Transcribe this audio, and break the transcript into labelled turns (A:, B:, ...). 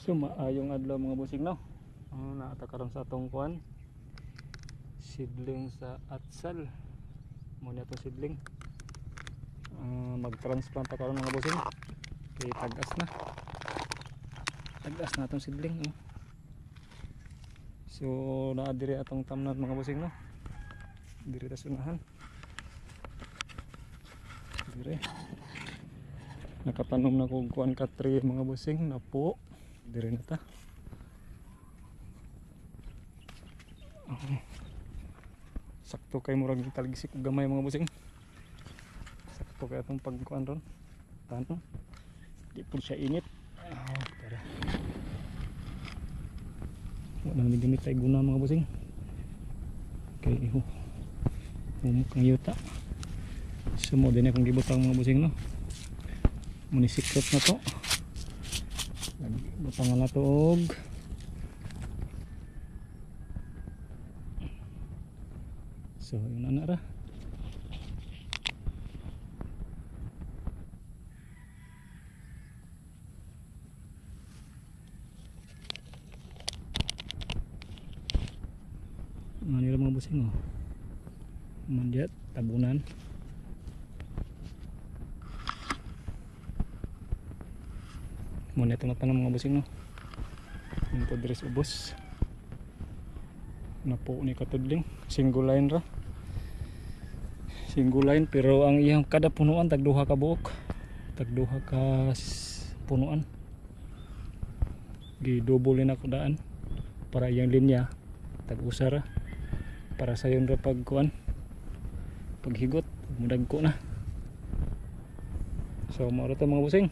A: So maayong adlaw mga busing no. Naata karon sa atong kuan seedling sa atsal. Mo na to seedling. Mag-transplant karon mga busing. Kay tagas na. Tagas na atong seedling. So naa diri atong tamnan mga busing no. Diri ta sunahan. Diri. Nakapanom na kog kuan ka tree mga busing na po. Diri na ta. Sakto kay murag taligsik og gamay mga busing. Sakto kay atong pagkuan ron. Tano. Di pud siya init. Tara. Wala nang gamit tay guna mga busing. Kay humok ang yuta. Sumo din akong gibutang mga busing no. Muni secret na to. Butangan na to og so yun na ra. Nila mga busing mandiat tabunan. Muna ito na mga busing no. Yung po dress ubos na po ni katudling single line ra. Single line pero ang iyang kada punuan tagduha ka buok. Tagduha ka punuan. Gi-double na ko daan para iyang linya tag-usa ra para sayon ra pagkuan. Paghigot mudagko na. So mao ra to mga busing.